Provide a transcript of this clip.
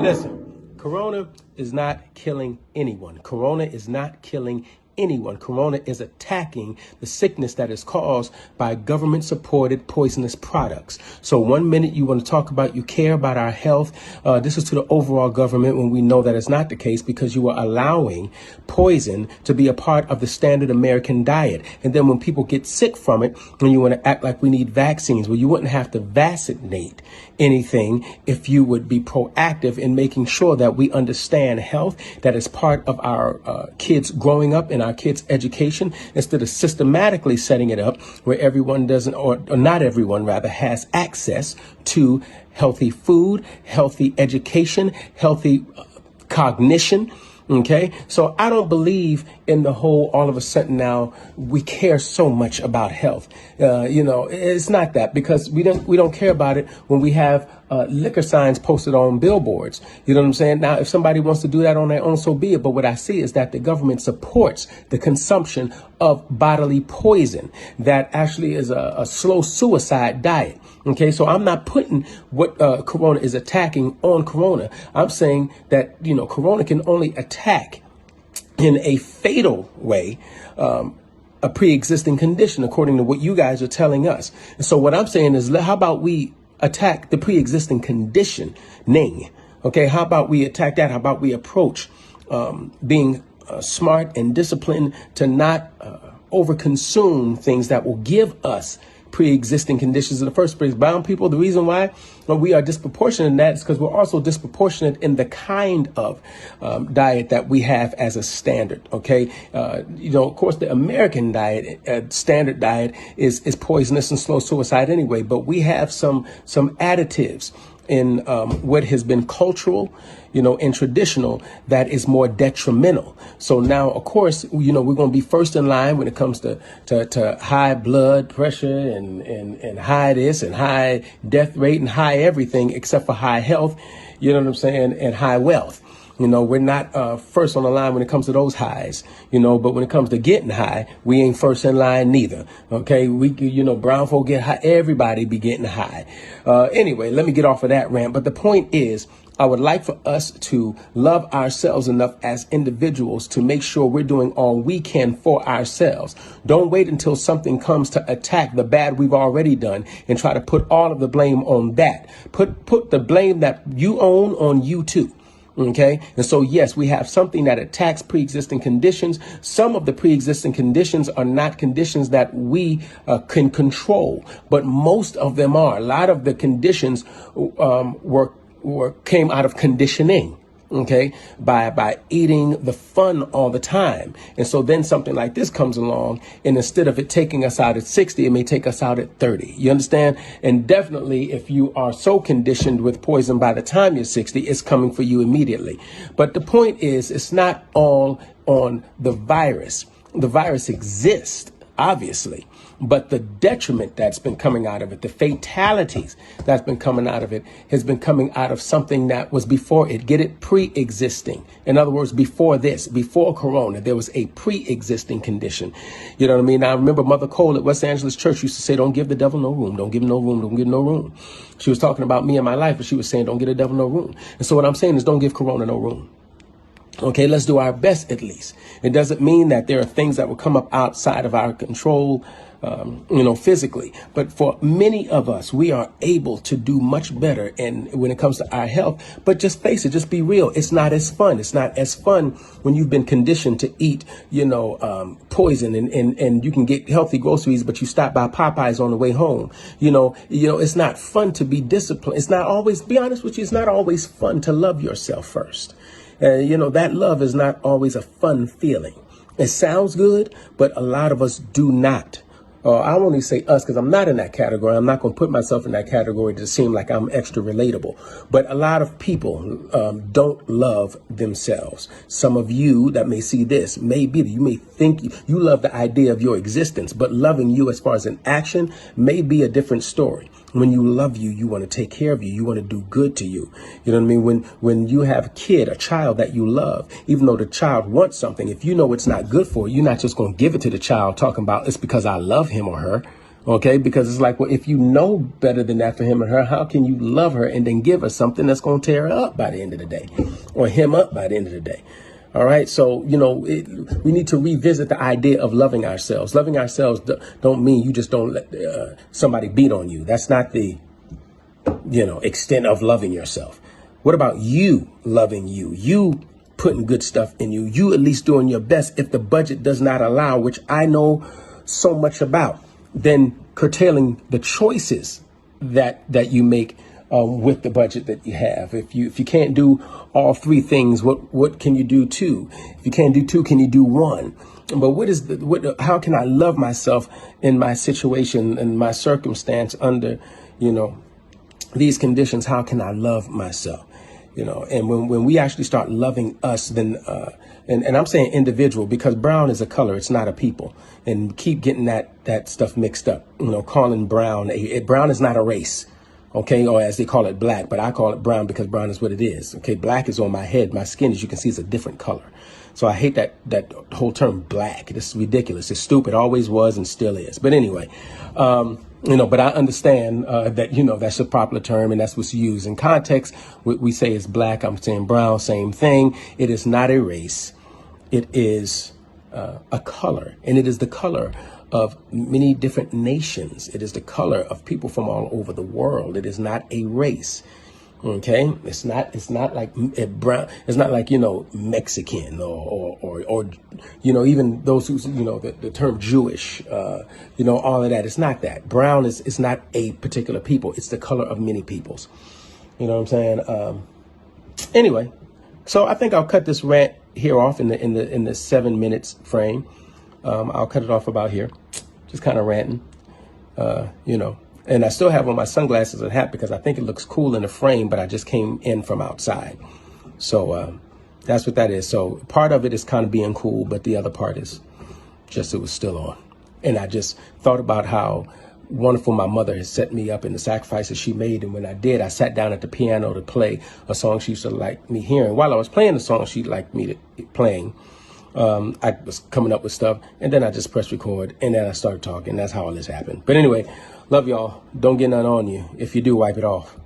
Listen, Corona is not killing anyone. Corona is not killing anyone. Corona is attacking the sickness that is caused by government-supported poisonous products. So 1 minute you want to talk about you care about our health. This is to the overall government when we know that is not the case, because you are allowing poison to be a part of the standard American diet. And then when people get sick from it, and you want to act like we need vaccines, well, you wouldn't have to vaccinate anything if you would be proactive in making sure that we understand health, that is part of our kids growing up and our kids' education, instead of systematically setting it up where everyone doesn't, or not everyone rather, has access to healthy food, healthy education, healthy cognition. Okay, so I don't believe in the whole all of a sudden now we care so much about health. It's not that, because we don't care about it when we have liquor signs posted on billboards. You know what I'm saying? Now, if somebody wants to do that on their own, so be it. But what I see is that the government supports the consumption of bodily poison that actually is a slow suicide diet. Okay, so I'm not putting what Corona is attacking on Corona. I'm saying that, Corona can only attack in a fatal way a pre-existing condition, according to what you guys are telling us. And so what I'm saying is, how about we attack the pre-existing conditioning? Okay, how about we attack that? How about we approach being smart and disciplined to not overconsume things that will give us pre-existing conditions in the first place. Brown people, the reason why we are disproportionate in that is because we're also disproportionate in the kind of diet that we have as a standard. Okay, of course, the American diet, standard diet, is poisonous and slow suicide anyway. But we have some additives in what has been cultural, and traditional, that is more detrimental. So now, of course, we're going to be first in line when it comes to high blood pressure and high this and high death rate and high everything except for high health, you know what I'm saying, and high wealth. We're not first on the line when it comes to those highs, but when it comes to getting high, we ain't first in line neither. OK, brown folk get high. Everybody be getting high. Anyway, let me get off of that rant. But the point is, I would like for us to love ourselves enough as individuals to make sure we're doing all we can for ourselves. Don't wait until something comes to attack the bad we've already done and try to put all of the blame on that. Put the blame that you own on you too. OK, and so, yes, we have something that attacks pre-existing conditions. Some of the pre-existing conditions are not conditions that we can control, but most of them are. A lot of the conditions came out of conditioning. OK, by eating the fun all the time. And so then something like this comes along, and instead of it taking us out at 60, it may take us out at 30. You understand? And definitely, if you are so conditioned with poison by the time you're 60, it's coming for you immediately. But the point is, it's not all on the virus. The virus exists, obviously, but the detriment that's been coming out of it, the fatalities that's been coming out of it, has been coming out of something that was before it. Get it? Pre-existing. In other words, before this, before Corona, there was a pre-existing condition. You know what I mean? Now, I remember Mother Cole at West Angeles Church used to say, don't give the devil no room. Don't give him no room. Don't give him no room. She was talking about me and my life, but she was saying, don't give the devil no room. And so what I'm saying is, don't give Corona no room. OK, let's do our best, at least. It doesn't mean that there are things that will come up outside of our control, physically. But for many of us, we are able to do much better. And when it comes to our health, but just face it, just be real. It's not as fun. It's not as fun when you've been conditioned to eat, poison and you can get healthy groceries, but you stop by Popeyes on the way home. It's not fun to be disciplined. It's not always, be honest with you, it's not always fun to love yourself first. That love is not always a fun feeling. It sounds good, but a lot of us do not I only say us because I'm not in that category. I'm not going to put myself in that category to seem like I'm extra relatable. But a lot of people don't love themselves. Some of you that may see this, maybe you may think you love the idea of your existence, but loving you as far as an action may be a different story. When you love you, you want to take care of you. You want to do good to you. You know what I mean? When you have a child that you love, even though the child wants something, if you know it's not good for you, you're not just going to give it to the child talking about it's because I love him or her. Okay, because it's like, well, if you know better than that for him or her, how can you love her and then give her something that's going to tear her up by the end of the day, or him up by the end of the day? All right. So, we need to revisit the idea of loving ourselves. Loving ourselves don't mean you just don't let somebody beat on you. That's not the, extent of loving yourself. What about you loving you? You putting good stuff in you. You at least doing your best if the budget does not allow, which I know so much about, then curtailing the choices that you make with the budget that you have. If you can't do all three things, what can you do two? If you can't do two, can you do one? But how can I love myself in my situation and my circumstance under, these conditions? How can I love myself? And when we actually start loving us, then, and I'm saying individual because brown is a color. It's not a people, and keep getting that stuff mixed up, calling brown, brown is not a race. Okay. Or as they call it, black, but I call it brown because brown is what it is. Okay. Black is on my head. My skin, as you can see, is a different color. So I hate that whole term black. It's ridiculous. It's stupid. Always was and still is. But anyway, but I understand that, that's a popular term and that's what's used in context. What we say is black. I'm saying brown, same thing. It is not a race. It is a color, and it is the color of many different nations. It is the color of people from all over the world. It is not a race. Okay, it's not like brown. It's not like Mexican or even those who the term Jewish. All of that. It's not that. Brown is not a particular people. It's the color of many peoples. You know what I'm saying? Anyway, so I think I'll cut this rant here off in the 7 minutes frame. I'll cut it off about here, just kind of ranting. And I still have on my sunglasses and hat because I think it looks cool in the frame, but I just came in from outside. So that's what that is. So part of it is kind of being cool, but the other part is just it was still on. And I just thought about how wonderful my mother has set me up in the sacrifices she made. And when I did, I sat down at the piano to play a song she used to like me hearing. While I was playing the song she liked me playing, I was coming up with stuff, and then I just pressed record, and then I started talking. That's how all this happened. But anyway, love y'all. Don't get none on you. If you do, wipe it off.